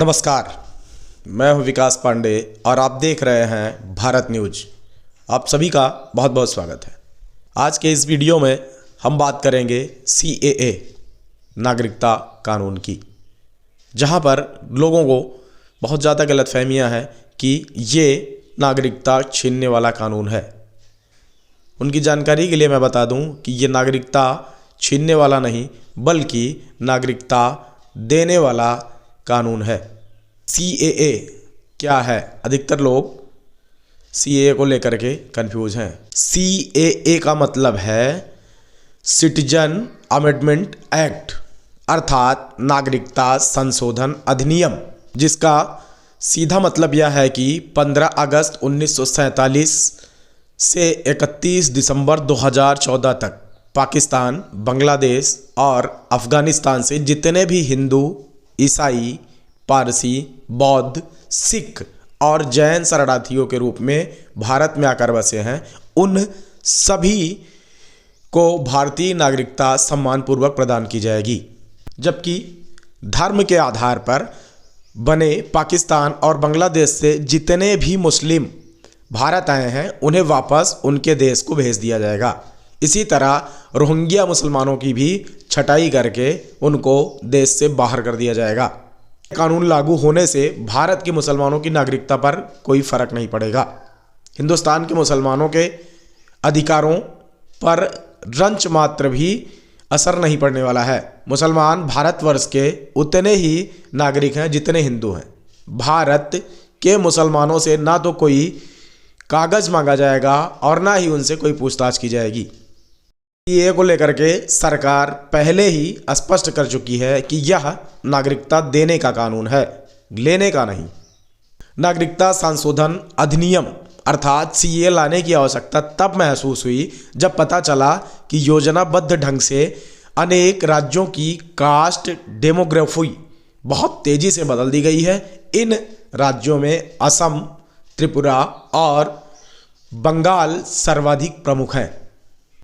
नमस्कार, मैं हूं विकास पांडे और आप देख रहे हैं भारत न्यूज। आप सभी का बहुत बहुत स्वागत है। आज के इस वीडियो में हम बात करेंगे CAA नागरिकता कानून की, जहां पर लोगों को बहुत ज़्यादा गलतफहमियां हैं कि ये नागरिकता छीनने वाला कानून है। उनकी जानकारी के लिए मैं बता दूं कि ये नागरिकता छीनने वाला नहीं बल्कि नागरिकता देने वाला कानून है। CAA क्या है? अधिकतर लोग CAA को लेकर के कंफ्यूज हैं। CAA का मतलब है सिटीजन अमेंडमेंट एक्ट, अर्थात नागरिकता संशोधन अधिनियम, जिसका सीधा मतलब यह है कि 15 अगस्त 1947 से 31 दिसंबर 2014 तक पाकिस्तान, बांग्लादेश और अफ़गानिस्तान से जितने भी हिंदू, ईसाई, पारसी, बौद्ध, सिख और जैन शरणार्थियों के रूप में भारत में आकर बसे हैं, उन सभी को भारतीय नागरिकता सम्मानपूर्वक प्रदान की जाएगी। जबकि धर्म के आधार पर बने पाकिस्तान और बांग्लादेश से जितने भी मुस्लिम भारत आए हैं उन्हें वापस उनके देश को भेज दिया जाएगा। इसी तरह रोहिंग्या मुसलमानों की भी छटाई करके उनको देश से बाहर कर दिया जाएगा। कानून लागू होने से भारत के मुसलमानों की नागरिकता पर कोई फर्क नहीं पड़ेगा। हिंदुस्तान के मुसलमानों के अधिकारों पर रंच मात्र भी असर नहीं पड़ने वाला है। मुसलमान भारतवर्ष के उतने ही नागरिक हैं जितने हिंदू हैं। भारत के मुसलमानों से ना तो कोई कागज़ मांगा जाएगा और ना ही उनसे कोई पूछताछ की जाएगी। CAA को लेकर के सरकार पहले ही स्पष्ट कर चुकी है कि यह नागरिकता देने का कानून है, लेने का नहीं। नागरिकता संशोधन अधिनियम अर्थात CAA लाने की आवश्यकता तब महसूस हुई जब पता चला कि योजनाबद्ध ढंग से अनेक राज्यों की कास्ट डेमोग्राफी बहुत तेज़ी से बदल दी गई है। इन राज्यों में असम, त्रिपुरा और बंगाल सर्वाधिक प्रमुख हैं।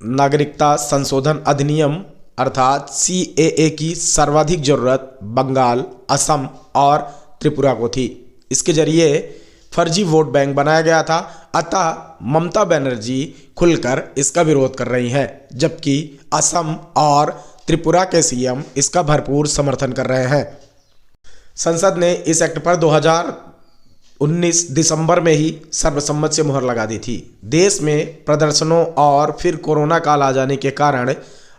नागरिकता संशोधन अधिनियम अर्थात CAA की सर्वाधिक ज़रूरत बंगाल, असम और त्रिपुरा को थी। इसके जरिए फर्जी वोट बैंक बनाया गया था, अतः ममता बनर्जी खुलकर इसका विरोध कर रही हैं, जबकि असम और त्रिपुरा के CM इसका भरपूर समर्थन कर रहे हैं। संसद ने इस एक्ट पर 2019 दिसंबर में ही सर्वसम्मति से मुहर लगा दी थी। देश में प्रदर्शनों और फिर कोरोना काल आ जाने के कारण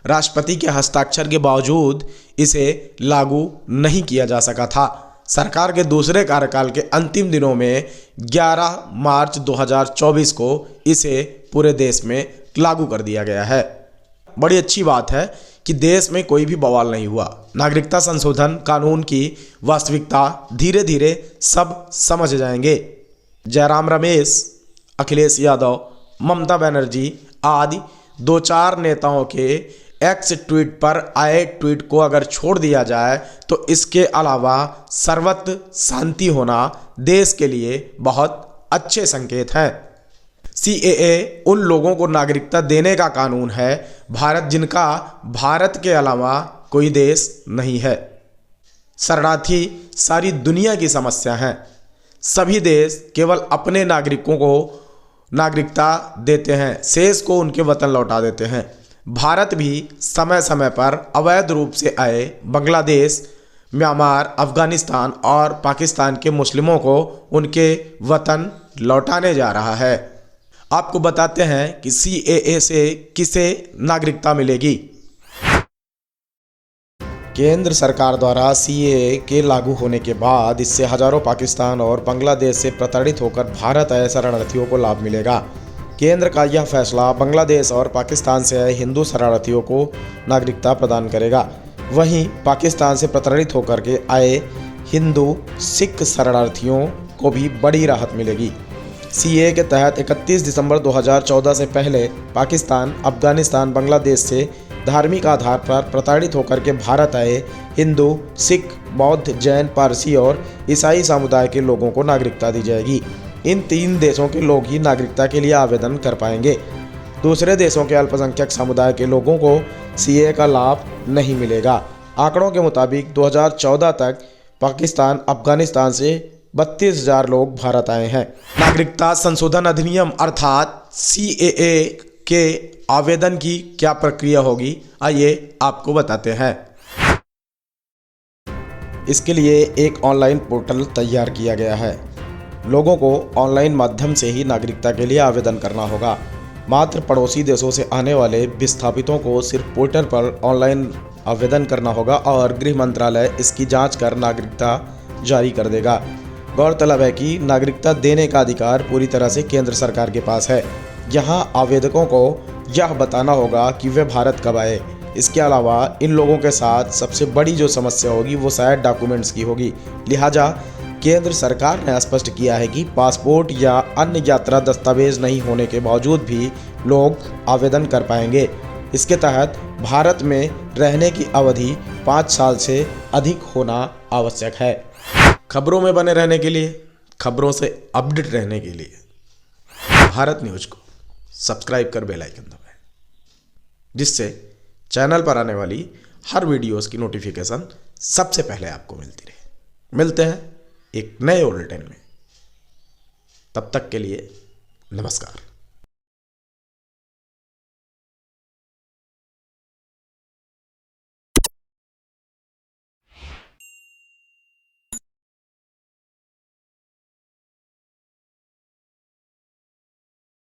राष्ट्रपति के हस्ताक्षर के बावजूद इसे लागू नहीं किया जा सका था। सरकार के दूसरे कार्यकाल के अंतिम दिनों में 11 मार्च 2024 को इसे पूरे देश में लागू कर दिया गया है। बड़ी अच्छी बात है कि देश में कोई भी बवाल नहीं हुआ। नागरिकता संशोधन कानून की वास्तविकता धीरे धीरे सब समझ जाएंगे। जयराम रमेश, अखिलेश यादव, ममता बनर्जी आदि 2-4 नेताओं के एक्स ट्वीट पर आए ट्वीट को अगर छोड़ दिया जाए तो इसके अलावा सर्वत्र शांति होना देश के लिए बहुत अच्छे संकेत हैं। CAA उन लोगों को नागरिकता देने का कानून है जिनका भारत के अलावा कोई देश नहीं है। शरणार्थी सारी दुनिया की समस्या है। सभी देश केवल अपने नागरिकों को नागरिकता देते हैं, शेष को उनके वतन लौटा देते हैं। भारत भी समय समय पर अवैध रूप से आए बांग्लादेश, म्यांमार, अफ़गानिस्तान और पाकिस्तान के मुस्लिमों को उनके वतन लौटाने जा रहा है। आपको बताते हैं कि CAA से किसे नागरिकता मिलेगी। केंद्र सरकार द्वारा CAA के लागू होने के बाद इससे हजारों पाकिस्तान और बांग्लादेश से प्रताड़ित होकर भारत आए शरणार्थियों को लाभ मिलेगा। केंद्र का यह फैसला बांग्लादेश और पाकिस्तान से आए हिंदू शरणार्थियों को नागरिकता प्रदान करेगा। वहीं पाकिस्तान से प्रताड़ित होकर के आए हिंदू, सिख शरणार्थियों को भी बड़ी राहत मिलेगी। CAA के तहत 31 दिसंबर 2014 से पहले पाकिस्तान, अफगानिस्तान, बांग्लादेश से धार्मिक आधार पर प्रताड़ित होकर के भारत आए हिंदू, सिख, बौद्ध, जैन, पारसी और ईसाई समुदाय के लोगों को नागरिकता दी जाएगी। इन 3 देशों के लोग ही नागरिकता के लिए आवेदन कर पाएंगे। दूसरे देशों के अल्पसंख्यक समुदाय के लोगों को CAA का लाभ नहीं मिलेगा। आंकड़ों के मुताबिक 2014 तक पाकिस्तान, अफगानिस्तान से 32,000 लोग भारत आए हैं। नागरिकता संशोधन अधिनियम अर्थात CAA के आवेदन की क्या प्रक्रिया होगी, आइए आपको बताते हैं। इसके लिए एक ऑनलाइन पोर्टल तैयार किया गया है। लोगों को ऑनलाइन माध्यम से ही नागरिकता के लिए आवेदन करना होगा। मात्र पड़ोसी देशों से आने वाले विस्थापितों को सिर्फ पोर्टल पर ऑनलाइन आवेदन करना होगा और गृह मंत्रालय इसकी जांच कर नागरिकता जारी कर देगा। गौरतलब है कि नागरिकता देने का अधिकार पूरी तरह से केंद्र सरकार के पास है। यहाँ आवेदकों को यह बताना होगा कि वे भारत कब आए। इसके अलावा इन लोगों के साथ सबसे बड़ी जो समस्या होगी वो शायद डॉक्यूमेंट्स की होगी। लिहाजा केंद्र सरकार ने स्पष्ट किया है कि पासपोर्ट या अन्य यात्रा दस्तावेज नहीं होने के बावजूद भी लोग आवेदन कर पाएंगे। इसके तहत भारत में रहने की अवधि 5 साल से अधिक होना आवश्यक है। खबरों में बने रहने के लिए, खबरों से अपडेट रहने के लिए भारत न्यूज को सब्सक्राइब कर बेल आइकन दबाएं, जिससे चैनल पर आने वाली हर वीडियोस की नोटिफिकेशन सबसे पहले आपको मिलती रहे। मिलते हैं एक नए बुलेटिन में, तब तक के लिए नमस्कार।